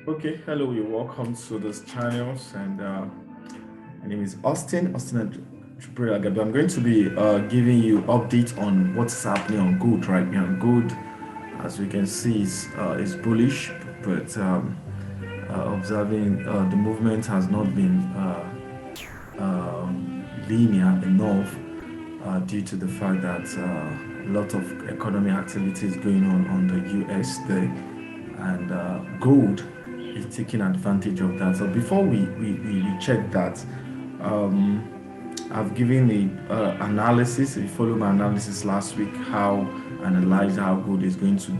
Okay, hello, you're welcome to this channels, and my name is Austin 𝗕𝗟𝗥𝗬𝗓. I'm going to be giving you update on what's happening on gold right now. Gold, as we can see, is bullish, but observing the movement has not been linear enough due to the fact that a lot of economic activity is going on the US there, and gold is taking advantage of that. So before we check that, I've given a analysis. If you follow my analysis last week, how analyze how gold is going to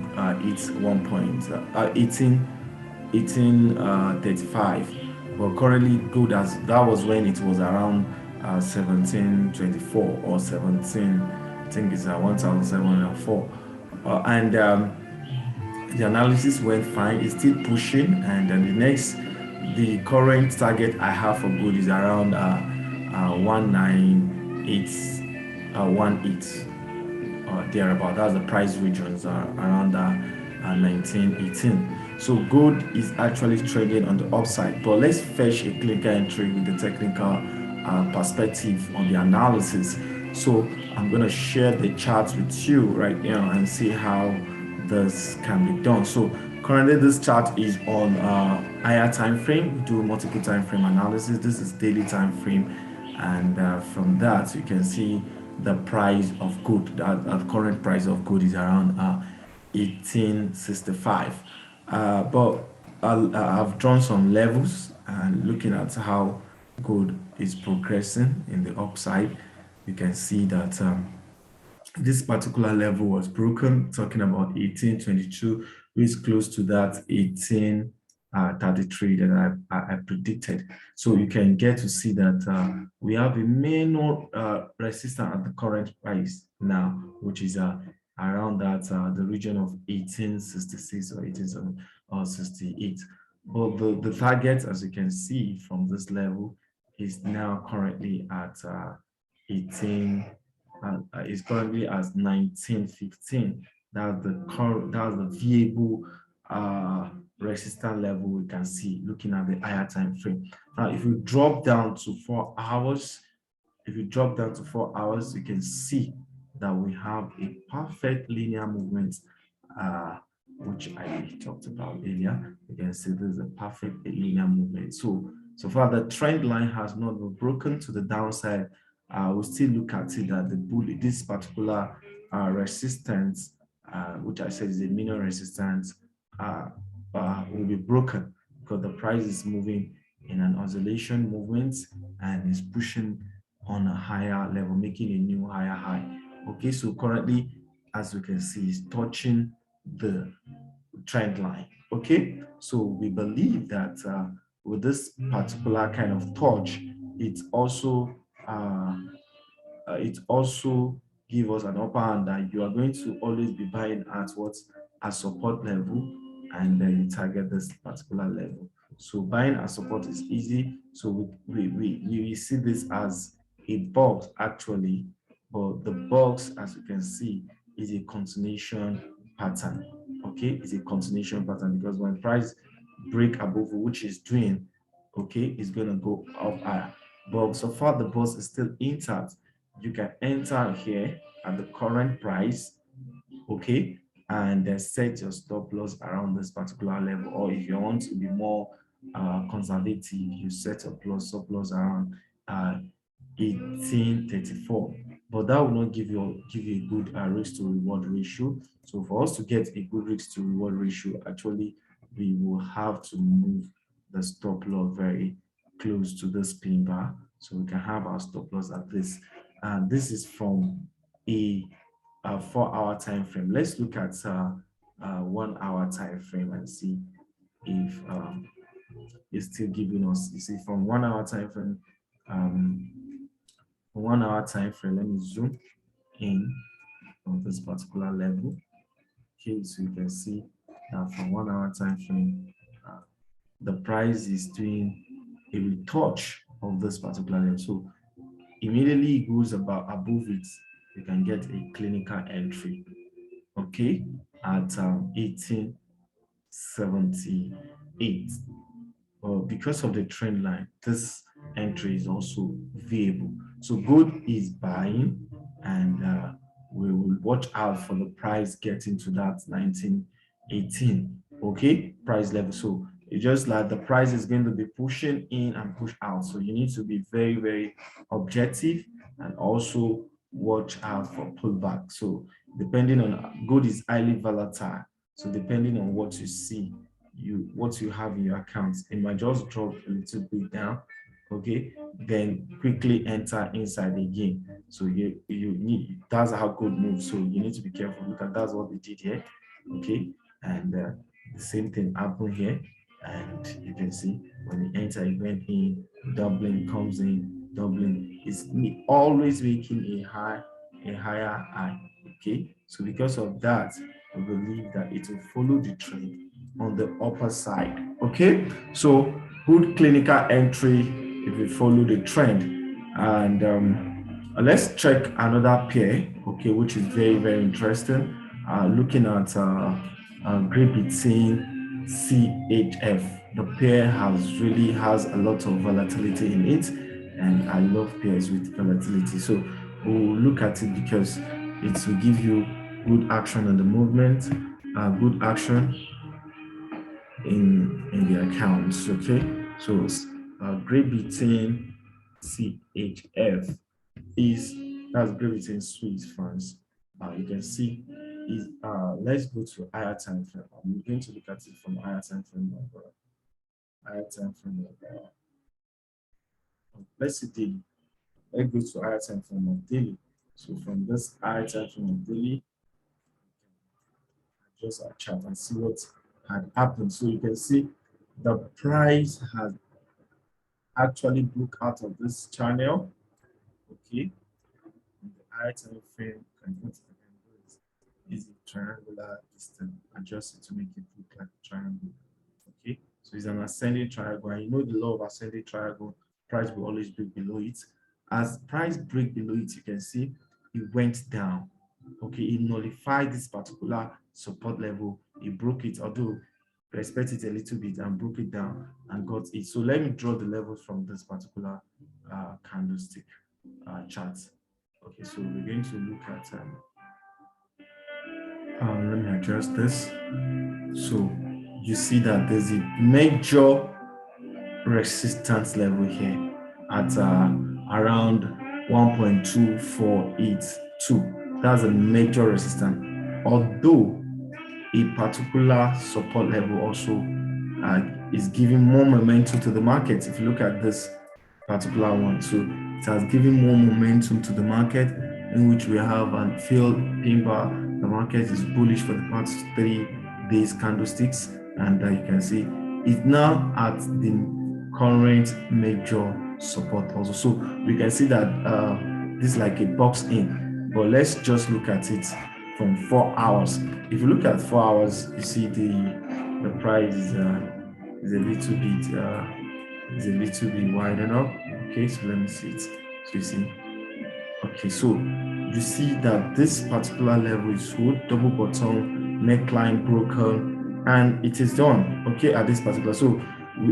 hit 1835. But currently gold that was when it was around 1724 or 17, I think it's 1704, and the analysis went fine. It's still pushing, and then the current target I have for gold is around 19818 thereabout. That's the price regions around 1918. So gold is actually trading on the upside, but let's fetch a clinical entry with the technical perspective on the analysis. So I'm going to share the charts with you right now and see how this can be done. So currently this chart is on higher time frame. We do multiple time frame analysis. This is daily time frame, and from that you can see the price of gold. The current price of gold is around 1865. But I've drawn some levels and looking at how gold is progressing in the upside. You can see that this particular level was broken, talking about 1822, which is close to that 1833 that I predicted. So you can get to see that we have a minor resistance at the current price now, which is around that the region of 1866 or 1868. But the target, as you can see from this level, is now currently at 18. Is currently at 1915. That's the viable resistance level we can see looking at the higher time frame. Now, if you drop down to 4 hours, you can see that we have a perfect linear movement, which I talked about earlier. You can see this is a perfect linear movement. So far the trend line has not been broken to the downside. We'll still look at it that this particular resistance, which I said is a minor resistance, will be broken because the price is moving in an oscillation movement and is pushing on a higher level, making a new higher high. Okay, so currently, as you can see, is touching the trend line. Okay, so we believe that with this particular kind of touch, it also give us an upper hand that you are going to always be buying at a support level, and then you target this particular level. So buying at support is easy. So we see this as a box actually, but the box, as you can see, is a continuation pattern. Okay, it's a continuation pattern because when price break above which is doing, okay, it's going to go up higher. But so far the box is still intact. You can enter here at the current price, okay, and then set your stop loss around this particular level. Or if you want to be more conservative, you set a stop loss around 1834. But that will not give you a good risk to reward ratio. So for us to get a good risk to reward ratio, actually we will have to move the stop loss very close to this pin bar, so we can have our stop loss at this. And this is from a 4-hour time frame. Let's look at 1 hour time frame and see if it's still giving us. You see, from 1 hour time frame, 1 hour time frame. Let me zoom in on this particular level. Okay, so you can see that from 1 hour time frame, the price is doing a retouch of this particular level. So immediately it goes above it, you can get a clinical entry, okay, at 1870 8. Well, because of the trend line, this entry is also viable. So gold is buying, and we will watch out for the price getting to that 1918, okay, price level. So it's just like the price is going to be pushing in and push out. So you need to be very, very objective and also watch out for pullback. So depending on, gold is highly volatile. So depending on what you see, what you have in your accounts, it might just drop a little bit down, okay, then quickly enter inside again. So you need, that's how gold moves. So you need to be careful. Look at, that's what we did here, okay, and the same thing happened here, and you can see when it enter, it went in, doubling, comes in, doubling, is always making a higher high, okay. So because of that, we believe that it will follow the trend on the upper side, okay. So good clinical entry if we follow the trend. And let's check another pair, okay, which is very, very interesting. Looking at Gbpchf CHF. The pair really has a lot of volatility in it, and I love pairs with volatility. So we'll look at it because it will give you good action on the movement, good action in the accounts, okay. So Gbpchf CHF is, that's Gbpchf Swiss francs. You can see is let's go to higher time frame. I'm going to look at it from higher time frame of let's see daily. Let's go to higher time frame of daily. So from this higher time frame of daily, just a chart and see what had happened. So you can see the price has actually broke out of this channel, okay. The higher time frame can put is a triangular distance, adjust it to make it look like a triangle, okay. So it's an ascending triangle, and you know the law of ascending triangle, price will always break below it. As price break below it, you can see it went down, okay. It nullified this particular support level, it broke it, although respect it a little bit, and broke it down and got it. So let me draw the levels from this particular candlestick chart. Okay, so we're going to look at let me adjust this. So you see that there's a major resistance level here at around 1.2482. That's a major resistance, although a particular support level also is giving more momentum to the market. If you look at this particular one, so it has given more momentum to the market, in which we have and feel timber. The market is bullish for the past 3 days candlesticks, and you can see it's now at the current major support also. So we can see that this is like a box in, but let's just look at it from 4 hours. If you look at 4 hours, you see the price is a little bit widen up. Okay, so let me see it. So you see, okay, so you see that this particular level is sold, double bottom, neckline broken, and it is done, okay, at this particular. So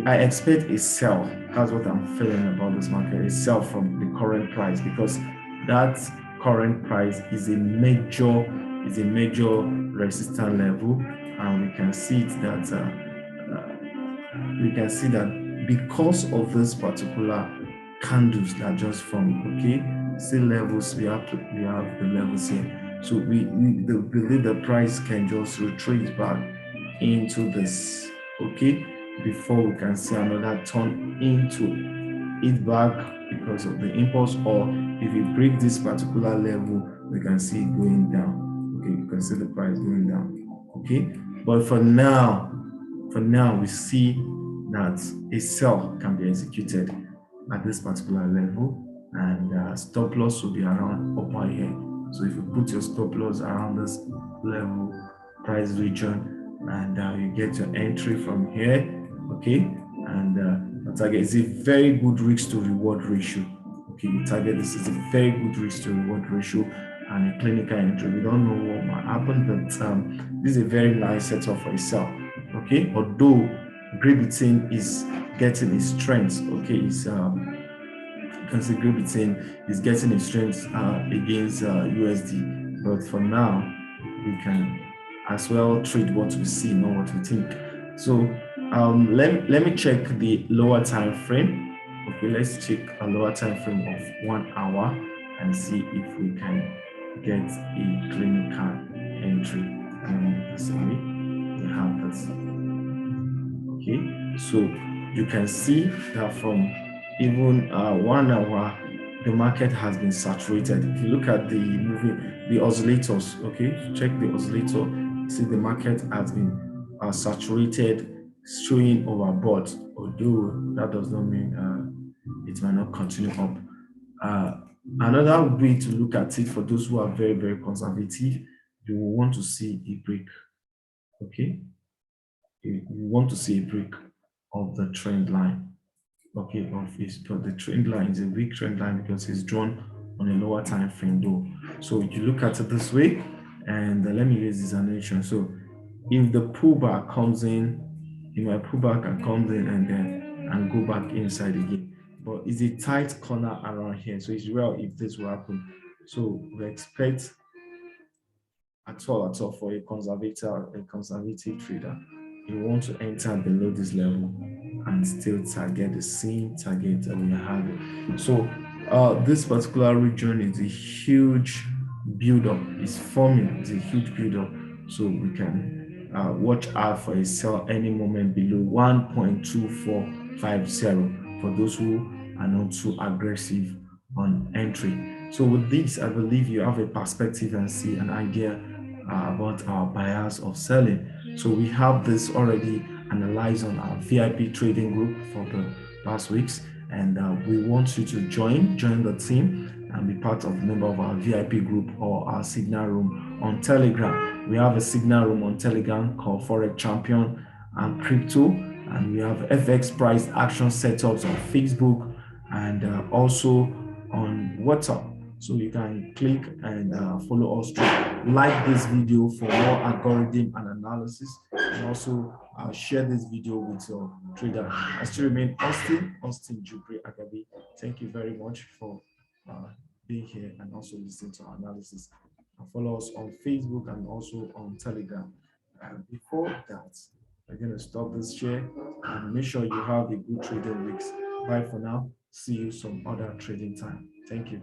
I expect a sell. That's what I'm feeling about this market, a sell from the current price, because that current price is a major resistance level, and we can see it that because of this particular candles that just formed, okay, see levels, we have the levels here. So we believe the price can just retreat back into this, okay, before we can see another turn into it back because of the impulse, or if we break this particular level, we can see it going down. Okay, you can see the price going down, okay. But for now we see that a sell can be executed at this particular level, and stop loss will be around upper here. So if you put your stop loss around this level price region, and you get your entry from here, okay, and the target is a very good risk to reward ratio. Okay, you target this is a very good risk to reward ratio and a clinical entry. We don't know what might happen, but this is a very nice setup for a sell. Okay, although Gbpchf is getting its strength. Okay, it's you can see Gbpchf is getting its strength against USD, but for now we can as well trade what we see, not what we think. So let me check the lower time frame. Okay, let's check a lower time frame of 1 hour and see if we can get a clinical entry. This way we have this. Okay, so you can see that from even 1 hour, the market has been saturated. If you look at the the oscillators, okay, check the oscillator, see the market has been saturated, showing overbought, although that does not mean it might not continue up. Another way to look at it for those who are very, very conservative, you will want to see a break, okay? You want to see a break of the trend line, okay, but the trend line is a weak trend line because it's drawn on a lower time frame though. So you look at it this way, and let me use this animation. So if the pullback comes in, you might pull back and comes in and go back inside again. But it's a tight corner around here, so it's rare if this will happen. So we expect at all for a conservative trader, you want to enter below this level and still target the same target that we have. So this particular region is a huge build-up. It's forming. It's a huge build-up. So we can watch out for a sell any moment below 1.2450 for those who are not too aggressive on entry. So with this, I believe you have a perspective and see an idea about our bias of selling. So we have this already analyzed on our VIP trading group for the past weeks, and we want you to join the team and be part of member of our VIP group or our signal room on Telegram. We have a signal room on Telegram called Forex Champion and Crypto, and we have FX price action setups on Facebook and also on WhatsApp. So you can click and follow us through. Like this video for more algorithm and analysis, and also share this video with your trader. I still remain Austin 𝗕𝗟𝗢𝗥𝗚𝗓. Thank you very much for being here and also listening to our analysis. Follow us on Facebook and also on Telegram. Before that, we're going to stop this share and make sure you have a good trading weeks. Bye for now. See you some other trading time. Thank you.